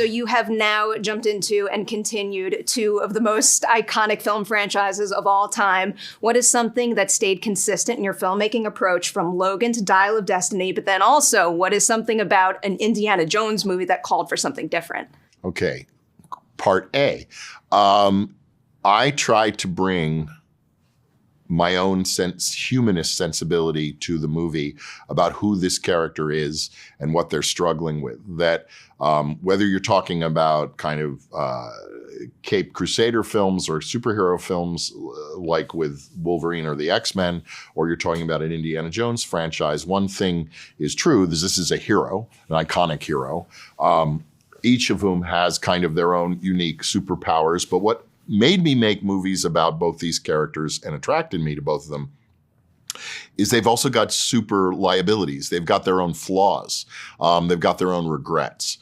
So you have now jumped into and continued two of the most iconic film franchises of all time. What is something that stayed consistent in your filmmaking approach from Logan to Dial of Destiny? But then also, what is something about an Indiana Jones movie that called for something different? Okay. Part A. I tried to bring my own humanist sensibility to the movie about who this character is and what they're struggling with. That whether you're talking about kind of Cape Crusader films or superhero films like with Wolverine or the X-Men, or you're talking about an Indiana Jones franchise, one thing is true, this is a hero, an iconic hero, each of whom has kind of their own unique superpowers. But what made me make movies about both these characters and attracted me to both of them is they've also got super liabilities. They've got their own flaws. They've got their own regrets.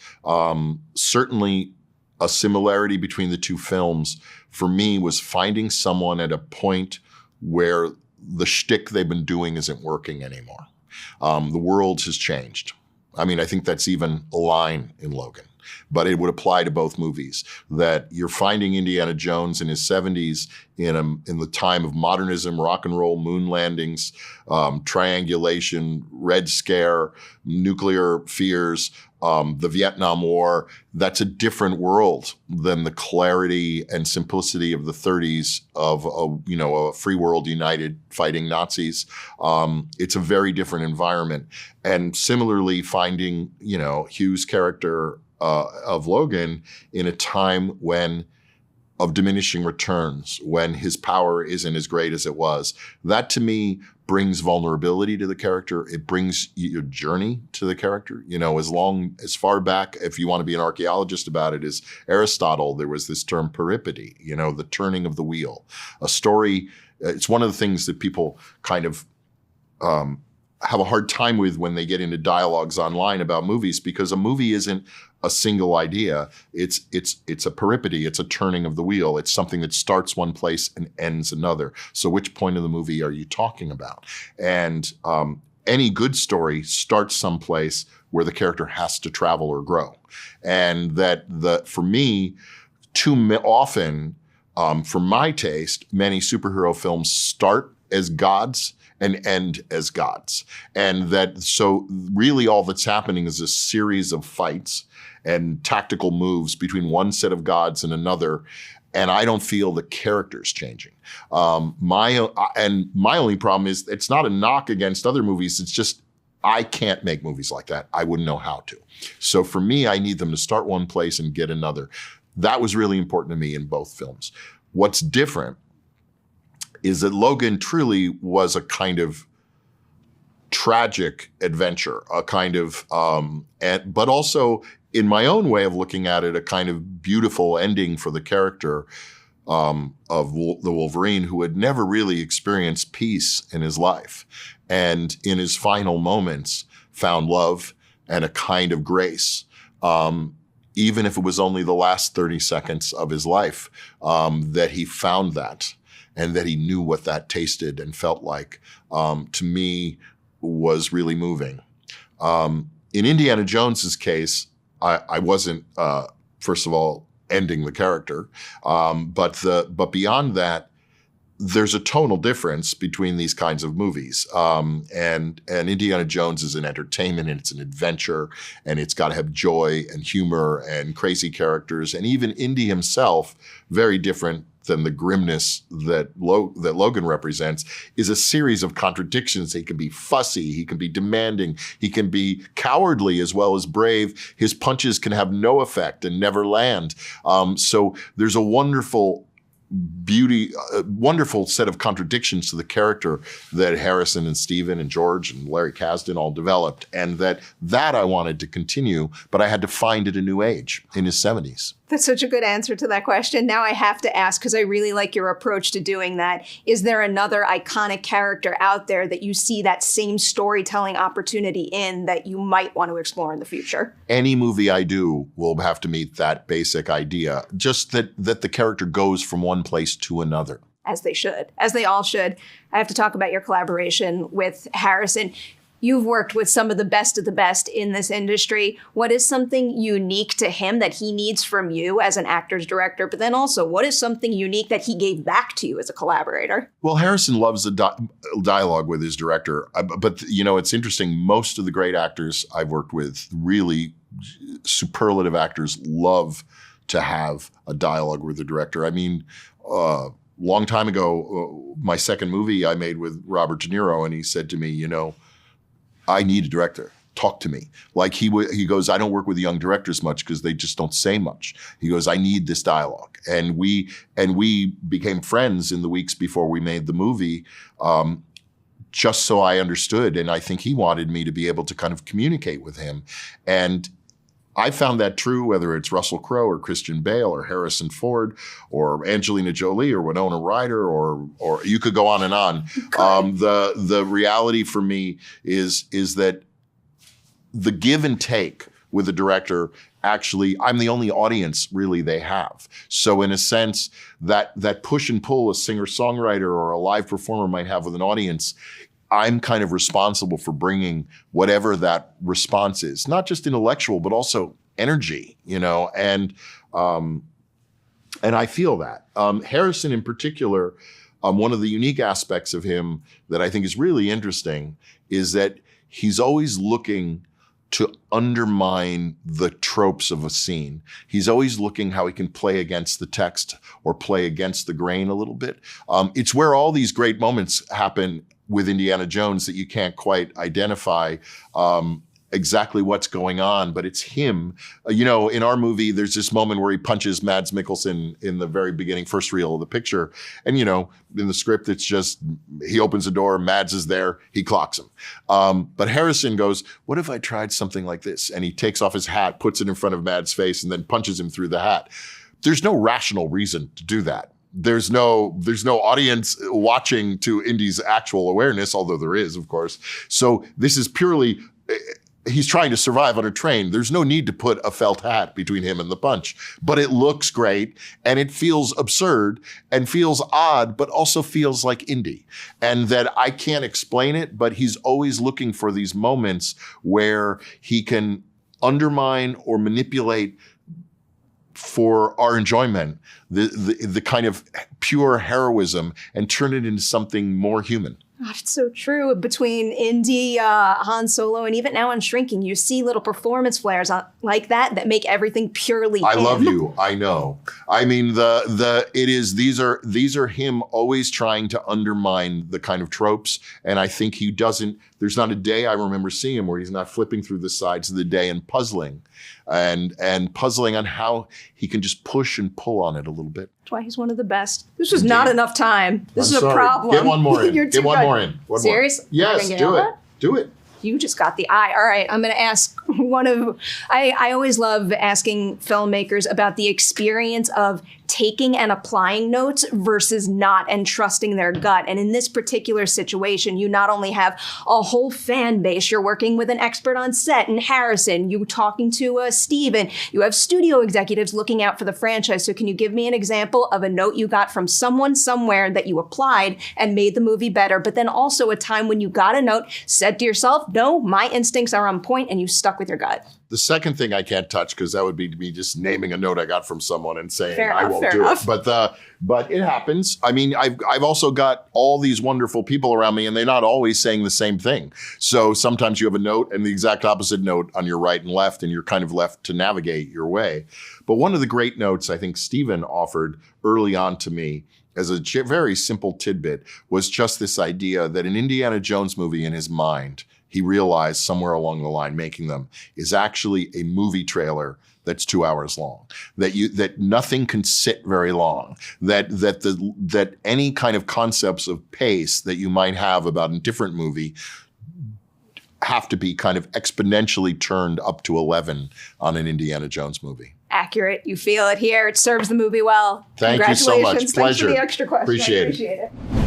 Certainly a similarity between the two films for me was finding someone at a point where the shtick they've been doing isn't working anymore. The world has changed. I mean, I think that's even a line in Logan. But it would apply to both movies, that you're finding Indiana Jones in his 70s in the time of modernism, rock and roll, moon landings, triangulation, Red Scare, nuclear fears, the Vietnam War. That's a different world than the clarity and simplicity of the 30s of a free world united fighting Nazis. It's a very different environment. And similarly, finding, Hugh's character of Logan in a time of diminishing returns, when his power isn't as great as it was. That to me brings vulnerability to the character. It brings your journey to the character. As far back, if you want to be an archaeologist about it, as Aristotle, there was this term peripety, the turning of the wheel. A story, it's one of the things that people kind of have a hard time with when they get into dialogues online about movies, because a movie isn't a single idea. It's a peripety. It's a turning of the wheel. It's something that starts one place and ends another. So which point of the movie are you talking about? And any good story starts someplace where the character has to travel or grow. And for me, too often, for my taste, many superhero films start as gods and end as gods. And so really all that's happening is a series of fights and tactical moves between one set of gods and another. And I don't feel the characters changing. My only problem is it's not a knock against other movies. It's just, I can't make movies like that. I wouldn't know how to. So for me, I need them to start one place and get another. That was really important to me in both films. What's different is that Logan truly was a kind of tragic adventure, a kind of, but also in my own way of looking at it, a kind of beautiful ending for the character of the Wolverine, who had never really experienced peace in his life. And in his final moments, found love and a kind of grace, even if it was only the last 30 seconds of his life, that he found that. And that he knew what that tasted and felt like, to me, was really moving. In Indiana Jones's case, I wasn't, first of all, ending the character, but beyond that, there's a tonal difference between these kinds of movies. And Indiana Jones is an entertainment, and it's an adventure, and it's got to have joy and humor and crazy characters. And even Indy himself, very different than the grimness that Logan represents, is a series of contradictions. He can be fussy, he can be demanding, he can be cowardly as well as brave. His punches can have no effect and never land. So there's a wonderful set of contradictions to the character that Harrison and Steven and George and Larry Kasdan all developed, and that I wanted to continue, but I had to find at a new age in his 70s. That's such a good answer to that question. Now I have to ask, because I really like your approach to doing that, is there another iconic character out there that you see that same storytelling opportunity in that you might want to explore in the future? Any movie I do will have to meet that basic idea, just that the character goes from one place to another. As they should, as they all should. I have to talk about your collaboration with Harrison. You've worked with some of the best in this industry. What is something unique to him that he needs from you as an actor's director? But then also, what is something unique that he gave back to you as a collaborator? Well, Harrison loves a dialogue with his director. But, it's interesting. Most of the great actors I've worked with, really superlative actors, love to have a dialogue with the director. I mean, long time ago, my second movie I made with Robert De Niro, and he said to me, I need a director. Talk to me. Like he goes, I don't work with young directors much because they just don't say much. He goes, I need this dialogue. And we became friends in the weeks before we made the movie, just so I understood. And I think he wanted me to be able to kind of communicate with him. And I found that true, whether it's Russell Crowe or Christian Bale or Harrison Ford or Angelina Jolie or Winona Ryder or you could go on and on. The reality for me is that the give and take with the director, actually, I'm the only audience really they have. So in a sense, that push and pull a singer-songwriter or a live performer might have with an audience, I'm kind of responsible for bringing whatever that response is, not just intellectual, but also energy, and I feel that. Harrison in particular, one of the unique aspects of him that I think is really interesting is that he's always looking to undermine the tropes of a scene. He's always looking how he can play against the text or play against the grain a little bit. It's where all these great moments happen with Indiana Jones that you can't quite identify exactly what's going on, but it's him. In our movie, there's this moment where he punches Mads Mikkelsen in the very beginning, first reel of the picture. And, in the script, it's just, he opens the door, Mads is there, he clocks him. But Harrison goes, what if I tried something like this? And he takes off his hat, puts it in front of Mads' face, and then punches him through the hat. There's no rational reason to do that. There's no audience watching to Indy's actual awareness, although there is, of course. So this is purely, he's trying to survive on a train. There's no need to put a felt hat between him and the punch. But it looks great, and it feels absurd, and feels odd, but also feels like Indy. And that I can't explain it, but he's always looking for these moments where he can undermine or manipulate for our enjoyment, the kind of pure heroism, and turn it into something more human. God, it's so true. Between Indy, Han Solo, and even now on Shrinking, you see little performance flares like that make everything purely I him. love you. I know. I mean, these are him always trying to undermine the kind of tropes. And I think he doesn't, there's not a day I remember seeing him where he's not flipping through the sides of the day and puzzling on how he can just push and pull on it a little bit. That's why he's one of the best. This was not enough time. This is a sorry. problem. Get one more in. You're Get one more in. One Serious? More. Yes, do it. Do it. You just got the eye. All right, I'm going to ask I always love asking filmmakers about the experience of taking and applying notes versus not and trusting their gut. And in this particular situation, you not only have a whole fan base, you're working with an expert on set in Harrison, you talking to Steven, you have studio executives looking out for the franchise. So can you give me an example of a note you got from someone somewhere that you applied and made the movie better, but then also a time when you got a note, said to yourself, no, my instincts are on point, and you stuck with your gut? The second thing I can't touch, because that would be me just naming a note I got from someone and saying I won't do it. But it happens. I mean, I've also got all these wonderful people around me, and they're not always saying the same thing. So sometimes you have a note and the exact opposite note on your right and left, and you're kind of left to navigate your way. But one of the great notes I think Steven offered early on to me as a very simple tidbit was just this idea that an Indiana Jones movie in his mind, he realized somewhere along the line making them, is actually a movie trailer that's 2 hours long. That nothing can sit very long. That any kind of concepts of pace that you might have about a different movie have to be kind of exponentially turned up to 11 on an Indiana Jones movie. Accurate. You feel it here. It serves the movie well. Thank you so much. Congratulations. Pleasure. Thanks for the extra question. Appreciate I appreciate it.